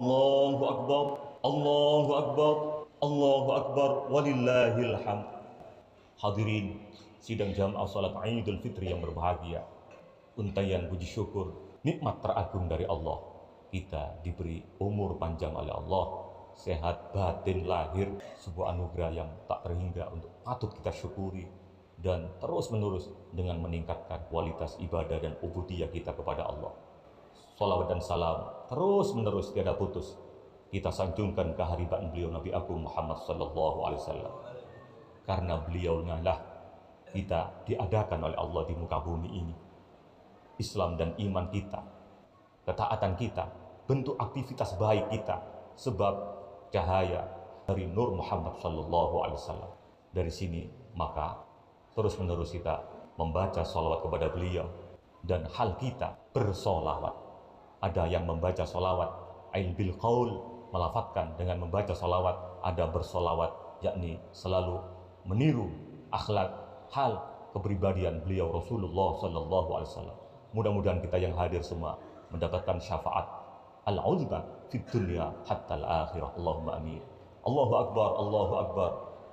Allahu Akbar, Allahu Akbar, Allahu Akbar, walillahil hamd. Hadirin sidang jamaah salat Idul Fitri yang berbahagia, untayan puji syukur, nikmat teragung dari Allah. Kita diberi umur panjang oleh Allah, sehat batin lahir, sebuah anugerah yang tak terhingga untuk patut kita syukuri dan terus menerus dengan meningkatkan kualitas ibadah dan ubudiyah kita kepada Allah. Salawat dan salam terus menerus tiada putus kita sanjungkan kehariban beliau Nabi Agung Muhammad sallallahu alaihi wasallam. Karena beliau lah kita diadakan oleh Allah di muka bumi ini. Islam dan iman kita, ketaatan kita, bentuk aktivitas baik kita sebab cahaya dari Nur Muhammad sallallahu alaihi wasallam. Dari sini maka terus menerus kita membaca salawat kepada beliau dan hal kita bersolawat. Ada yang membaca solawat ail bil qaul, melafatkan dengan membaca solawat, ada bersolawat yakni selalu meniru akhlak hal kepribadian beliau Rasulullah sallallahu alaihi wasallam. Mudah-mudahan kita yang hadir semua mendapatkan syafaat al-uzma fid dunya hatta al-akhirah. Allahumma amin. Allahu akbar, Allahu akbar,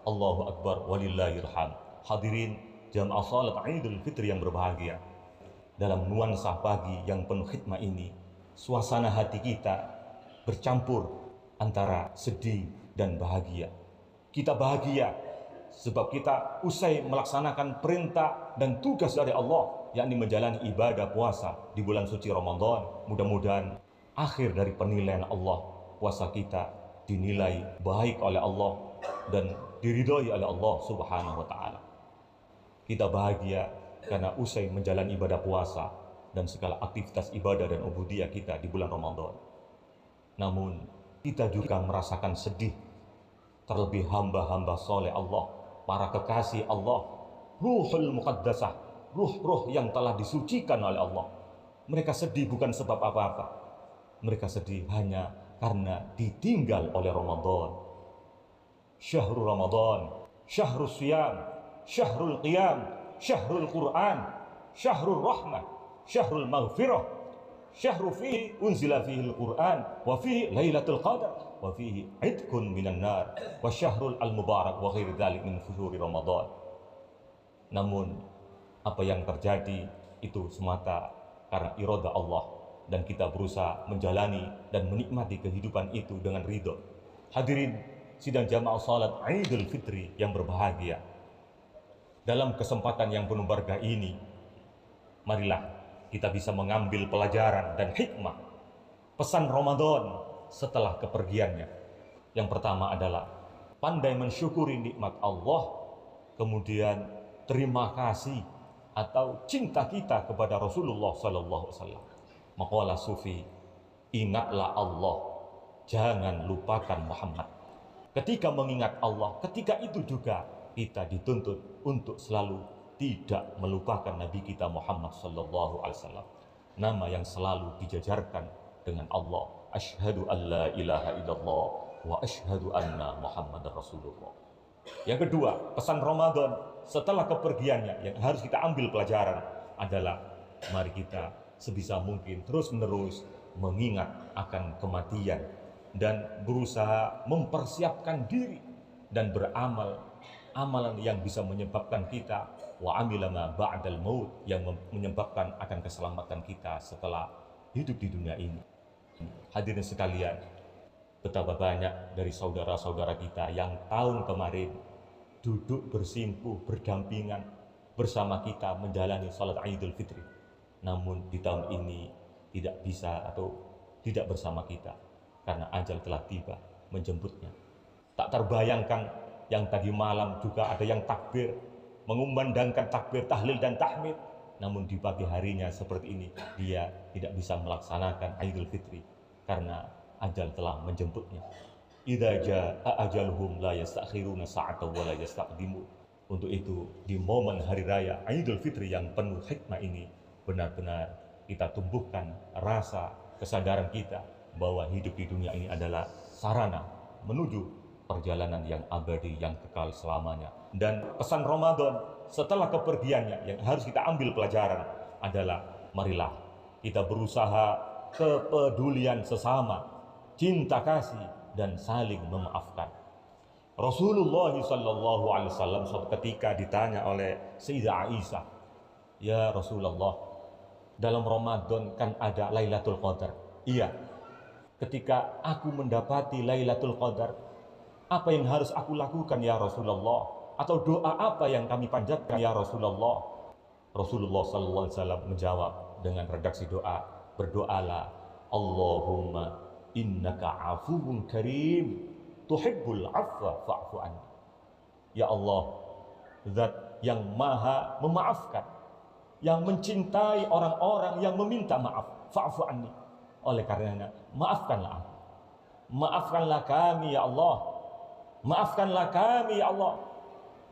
Allahu akbar, walillahil hamd. Hadirin jamaah salat Idul Fitri yang berbahagia, dalam nuansa pagi yang penuh hikmah ini, suasana hati kita bercampur antara sedih dan bahagia. Kita bahagia sebab kita usai melaksanakan perintah dan tugas dari Allah, yakni menjalani ibadah puasa di bulan suci Ramadan. Mudah-mudahan akhir dari penilaian Allah, puasa kita dinilai baik oleh Allah dan diridhoi oleh Allah Subhanahu wa taala. Kita bahagia karena usai menjalani ibadah puasa dan segala aktivitas ibadah dan ubudiyah kita di bulan Ramadan. Namun kita juga merasakan sedih, terlebih hamba-hamba soleh Allah, para kekasih Allah, ruhul muqaddasah, ruh-ruh yang telah disucikan oleh Allah. Mereka sedih bukan sebab apa-apa. Mereka sedih hanya karena ditinggal oleh Ramadan. Syahrul Ramadan, syahrul siyam, syahrul qiyam, syahrul Quran, syahrul rahmah, syahrul maghfirah, syahru fihi unzila fihi al-Quran, wa fihi lailatul qadar, wa fihi idkun minan nar, wa syahrul al-mubarak, wa ghairi dzalik min fuhuri Ramadan. Namun apa yang terjadi itu semata karena iradah Allah, dan kita berusaha menjalani dan menikmati kehidupan itu dengan ridho. Hadirin sidang jamaah salat Idul Fitri yang berbahagia, dalam kesempatan yang penuh berkah ini, marilah kita bisa mengambil pelajaran dan hikmah pesan Ramadan setelah kepergiannya. Yang pertama adalah pandai mensyukuri nikmat Allah, kemudian terima kasih atau cinta kita kepada Rasulullah sallallahu alaihi wasallam. Maqala sufi, ingatlah Allah, jangan lupakan Muhammad. Ketika mengingat Allah, ketika itu juga kita dituntut untuk selalu tidak melupakan Nabi kita Muhammad sallallahu alaihi wasallam, nama yang selalu dijajarkan dengan Allah, asyhadu an la ilaha illallah wa asyhadu anna Muhammadar Rasulullah. Yang kedua, pesan Ramadan setelah kepergiannya yang harus kita ambil pelajaran adalah mari kita sebisa mungkin terus-menerus mengingat akan kematian dan berusaha mempersiapkan diri dan beramal amalan yang bisa menyebabkan kita wa amila ma ba'dal maut, yang menyebabkan akan keselamatan kita setelah hidup di dunia ini. Hadirin sekalian, betapa banyak dari saudara-saudara kita yang tahun kemarin duduk bersimpuh berdampingan bersama kita menjalani salat Idul Fitri, namun di tahun ini tidak bisa atau tidak bersama kita karena ajal telah tiba menjemputnya. Tak terbayangkan yang tadi malam juga ada yang takbir, mengumandangkan takbir tahlil dan tahmid, namun di pagi harinya seperti ini dia tidak bisa melaksanakan Idul Fitri karena ajal telah menjemputnya. Idza jaa ajaluhum la yastakhiruna sa'atan wa la yastaqdimun. Untuk itu di momen hari raya Idul Fitri yang penuh hikmah ini, benar-benar kita tumbuhkan rasa kesadaran kita bahwa hidup di dunia ini adalah sarana menuju perjalanan yang abadi, yang kekal selamanya. Dan pesan Ramadan setelah kepergiannya yang harus kita ambil pelajaran adalah marilah kita berusaha kepedulian sesama, cinta kasih, dan saling memaafkan. Rasulullah sallallahu alaihi wasallam suatu ketika ditanya oleh Sayyidah Aisyah, "Ya Rasulullah, dalam Ramadan kan ada Lailatul Qadar." "Iya." "Ketika aku mendapati Lailatul Qadar, apa yang harus aku lakukan ya Rasulullah? Atau doa apa yang kami panjatkan ya Rasulullah?" Rasulullah sallallahu alaihi wasallam menjawab dengan redaksi doa, "Berdoalah, Allahumma innaka afuwun karim, tuhibbul afwa fa'fu anni." Ya Allah, zat yang maha memaafkan, yang mencintai orang-orang yang meminta maaf, fa'fu anni. Oleh karenanya, maafkanlah aku. Maafkanlah kami ya Allah. Maafkanlah kami ya Allah.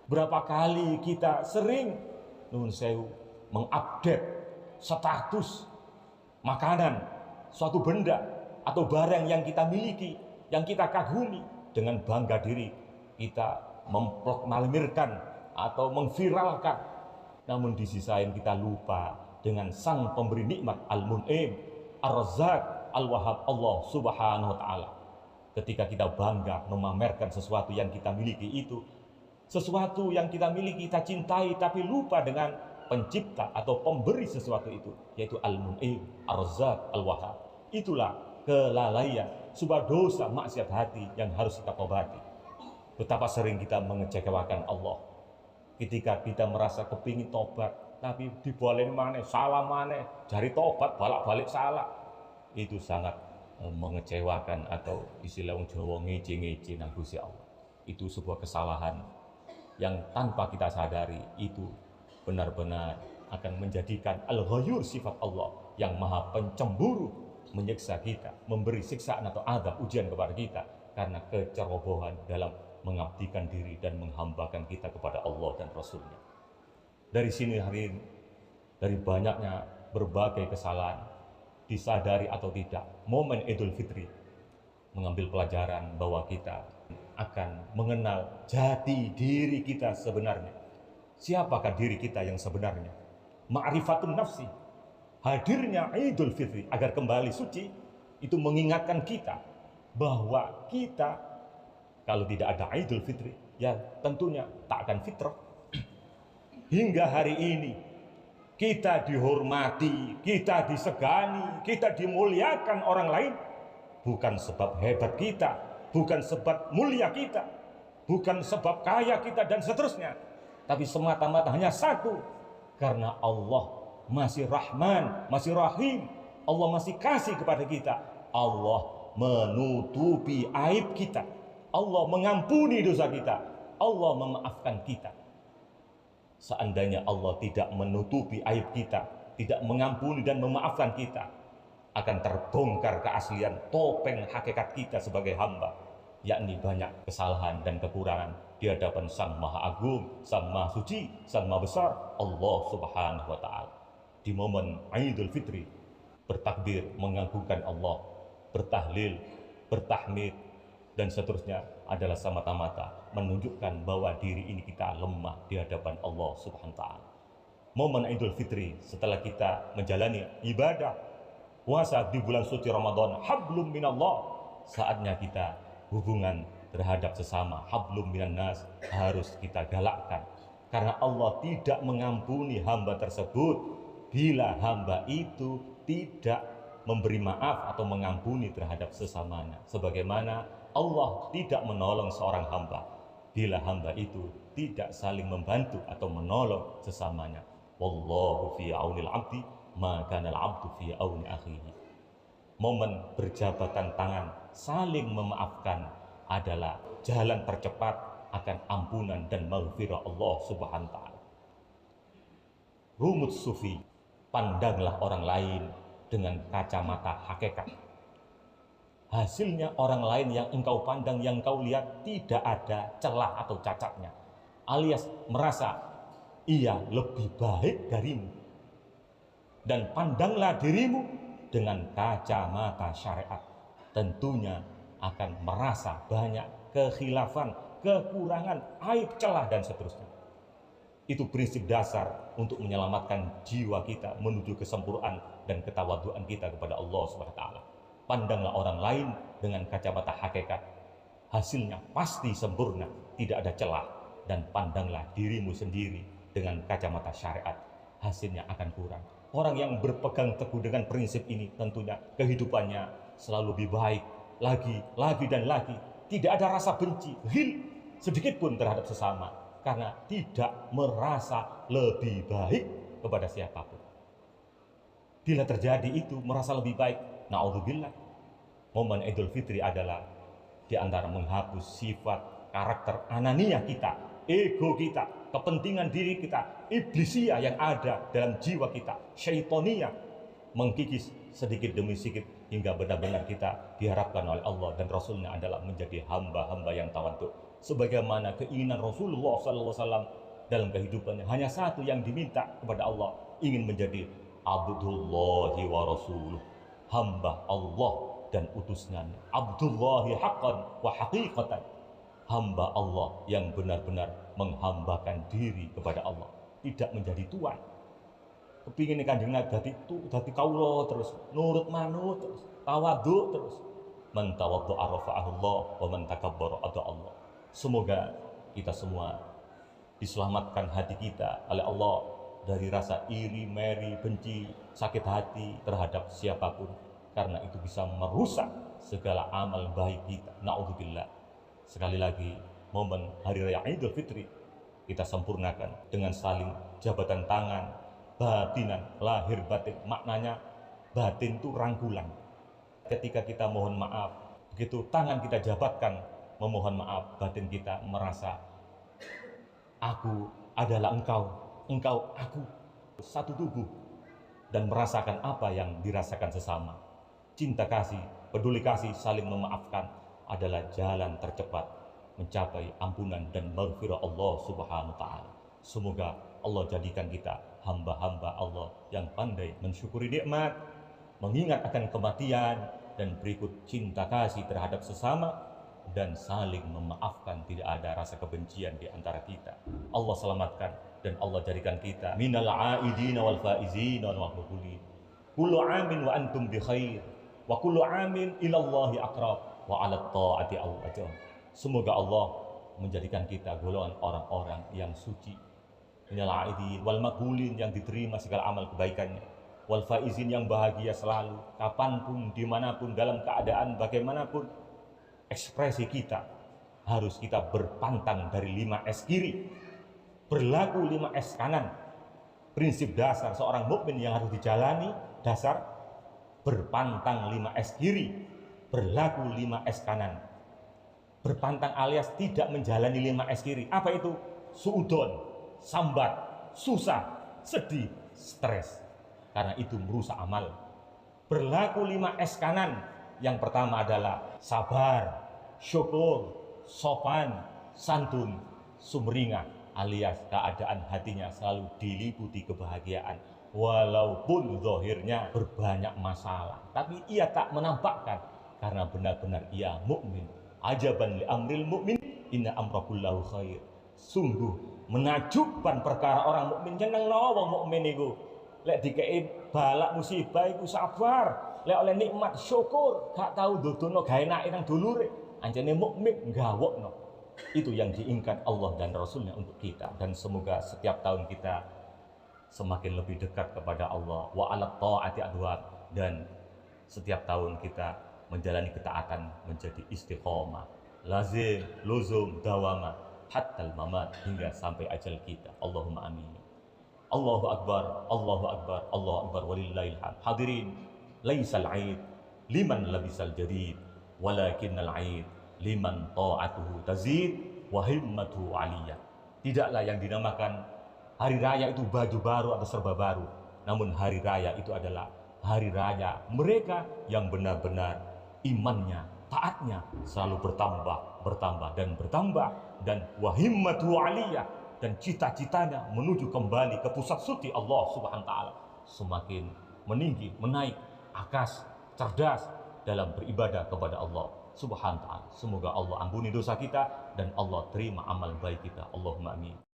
Berapa kali kita sering nun sewu mengupdate status makanan, suatu benda atau barang yang kita miliki, yang kita kagumi, dengan bangga diri kita memproklamirkan atau mengviralkan. Namun di sisi lain kita lupa dengan sang pemberi nikmat, Al-Mun'im, Ar-Razzaq, Al-Wahhab, Allah Subhanahu wa taala. Ketika kita bangga memamerkan sesuatu yang kita miliki itu, sesuatu yang kita miliki, kita cintai, tapi lupa dengan pencipta atau pemberi sesuatu itu, yaitu Al-Mun'im, Ar-Razzaq, Al-Wahhab. Itulah kelalaian, sebuah dosa maksiat hati yang harus kita tobati. Betapa sering kita mengecewakan Allah ketika kita merasa kepingin tobat, tapi dibolehin mana, salah mana, cari tobat balik-balik salah. Itu sangat mengecewakan, atau istilah wong Jawa ngece-ngece nang Gusti Allah. Itu sebuah kesalahan yang tanpa kita sadari itu benar-benar akan menjadikan al-ghayur, sifat Allah yang maha pencemburu, menyiksa kita, memberi siksaan atau adab, ujian kepada kita karena kecerobohan dalam mengabdikan diri dan menghambakan kita kepada Allah dan Rasulnya. Dari sini hari ini, dari banyaknya berbagai kesalahan, disadari atau tidak, momen Idul Fitri mengambil pelajaran bahwa kita akan mengenal jati diri kita sebenarnya. Siapakah diri kita yang sebenarnya? Ma'rifatun nafsi. Hadirnya Idul Fitri agar kembali suci itu mengingatkan kita bahwa kita, kalau tidak ada Idul Fitri, ya tentunya tak akan fitrah. Hingga hari ini kita dihormati, kita disegani, kita dimuliakan orang lain, bukan sebab hebat kita, bukan sebab mulia kita, bukan sebab kaya kita dan seterusnya, tapi semata-mata hanya satu, karena Allah masih Rahman, masih Rahim. Allah masih kasih kepada kita. Allah menutupi aib kita, Allah mengampuni dosa kita, Allah memaafkan kita. Seandainya Allah tidak menutupi aib kita, tidak mengampuni dan memaafkan kita, akan terbongkar keaslian topeng hakikat kita sebagai hamba, yakni banyak kesalahan dan kekurangan di hadapan Sang Maha Agung, Sang Maha Suci, Sang Maha Besar, Allah Subhanahu wa taala. Di momen Idul Fitri, bertakbir mengagungkan Allah, bertahlil, bertahmid dan seterusnya adalah semata-mata menunjukkan bahwa diri ini kita lemah di hadapan Allah Subhanahu wa taala. Momen Idul Fitri setelah kita menjalani ibadah puasa di bulan suci Ramadan, hablum minallah, saatnya kita hubungan terhadap sesama, hablum minan nas, harus kita galakkan, karena Allah tidak mengampuni hamba tersebut bila hamba itu tidak memberi maaf atau mengampuni terhadap sesamanya, sebagaimana Allah tidak menolong seorang hamba bila hamba itu tidak saling membantu atau menolong sesamanya. Wallahu fi aunil abdi ma kana al-abdu fi auni akhihi. Momen berjabatan tangan saling memaafkan adalah jalan tercepat akan ampunan dan maghfirah Allah Subhanahu wa taala. Rumut sufi, pandanglah orang lain dengan kacamata hakikat. Hasilnya orang lain yang engkau pandang, yang engkau lihat tidak ada celah atau cacatnya, alias merasa ia lebih baik darimu. Dan pandanglah dirimu dengan kacamata syariat, tentunya akan merasa banyak kekhilafan, kekurangan, aib, celah dan seterusnya. Itu prinsip dasar untuk menyelamatkan jiwa kita menuju kesempurnaan dan ketawaduan kita kepada Allah Subhanahu wa taala. Pandanglah orang lain dengan kacamata hakikat. Hasilnya pasti sempurna, tidak ada celah. Dan pandanglah dirimu sendiri dengan kacamata syariat. Hasilnya akan kurang. Orang yang berpegang teguh dengan prinsip ini tentunya kehidupannya selalu lebih baik. Lagi dan lagi. Tidak ada rasa benci, ghil sedikit pun terhadap sesama. Karena tidak merasa lebih baik kepada siapapun. Bila terjadi itu merasa lebih baik, na'udzubillah. Momen Idul Fitri adalah di antara menghapus sifat karakter anania kita, ego kita, kepentingan diri kita, iblisia yang ada dalam jiwa kita, syaitonia, mengkikis sedikit demi sedikit hingga benar-benar kita diharapkan oleh Allah dan Rasulnya adalah menjadi hamba-hamba yang tawadhu. Sebagaimana keinginan Rasulullah SAW dalam kehidupannya hanya satu yang diminta kepada Allah, ingin menjadi Abdullahi wa Rasuluh, hamba Allah dan utusnya. Abdullahi haqqan wa haqiqatan, hamba Allah yang benar-benar menghambakan diri kepada Allah, tidak menjadi tuan. Kepingin Kanjeng Nabi dadi kawula terus, nurut manut terus, tawadhu terus. Man tawaddu'a rafa'ahu Allah wa man takabbara ada Allah. Semoga kita semua diselamatkan hati kita oleh Allah dari rasa iri, meri, benci, sakit hati terhadap siapapun. Karena itu bisa merusak segala amal baik kita. Na'udzubillah. Sekali lagi, momen Hari Raya Idul Fitri kita sempurnakan dengan saling jabatan tangan, batinan, lahir batin. Maknanya batin itu rangkulan. Ketika kita mohon maaf, begitu tangan kita jabatkan memohon maaf, batin kita merasa aku adalah engkau, engkau aku, satu tubuh, dan merasakan apa yang dirasakan sesama. Cinta kasih, peduli kasih, saling memaafkan adalah jalan tercepat mencapai ampunan dan maghfirah Allah Subhanahu wa Ta'ala. Semoga Allah jadikan kita hamba-hamba Allah yang pandai mensyukuri nikmat, mengingat akan kematian, dan berikut cinta kasih terhadap sesama dan saling memaafkan. Tidak ada rasa kebencian di antara kita. Allah selamatkan dan Allah jadikan kita minal aidina wal faizina wal maqbulin. Kullu amin wa antum bi khair. Wa kullu amin ilallahi aqrab wa ala ta'ati awajah. Semoga Allah menjadikan kita golongan orang-orang yang suci, minal aidin wal maqbulin, yang diterima segala amal kebaikannya, wal faizin, yang bahagia selalu, kapanpun, dimanapun, dalam keadaan bagaimanapun. Ekspresi kita harus kita berpantang dari 5S kiri, berlaku 5S kanan. Prinsip dasar seorang mukmin yang harus dijalani, dasar berpantang 5S kiri, berlaku 5S kanan. Berpantang alias tidak menjalani 5S kiri. Apa itu? Suudon, sambat, susah, sedih, stres. Karena itu merusak amal. Berlaku 5S kanan. Yang pertama adalah sabar, syukur, sopan, santun, sumringah, alias keadaan hatinya selalu diliputi kebahagiaan. Walaupun zahirnya berbanyak masalah, tapi ia tak menampakkan karena benar-benar ia mukmin. Ajaban li amril mukmin, inna amra kullahu khair. Sungguh menakjubkan perkara orang mukmin. Jeneng wong mukmin iku lek dikei balak musibah iku sabar, lek oleh nikmat syukur, gak tahu dodono gawe enake nang dulure. Anjene mukmin gawokno. Itu yang diinginkan Allah dan Rasulnya untuk kita. Dan semoga setiap tahun kita semakin lebih dekat kepada Allah, wa ala ta'ati adwar, dan setiap tahun kita menjalani ketaatan menjadi istiqomah, lazim, luzum, dawama, hattal mamat, hingga sampai ajal kita. Allahumma amin. Allahu akbar, Allahu akbar, Allahu akbar, walillahil hamd. Hadirin, laisal aid liman labisal jadid, walakinnal aid liman ta'atuhu tazid wa himmatuhu aliyah. Tidaklah yang dinamakan hari raya itu baju baru atau serba baru, namun hari raya itu adalah hari raya mereka yang benar-benar imannya, taatnya selalu bertambah dan wahimmatu aliyah, dan cita-citanya menuju kembali ke pusat suci Allah Subhanahu wa Ta'ala semakin meninggi, menaik, akas, cerdas dalam beribadah kepada Allah Subhanahu wa Ta'ala. Semoga Allah ampuni dosa kita dan Allah terima amal baik kita. Allahumma amin.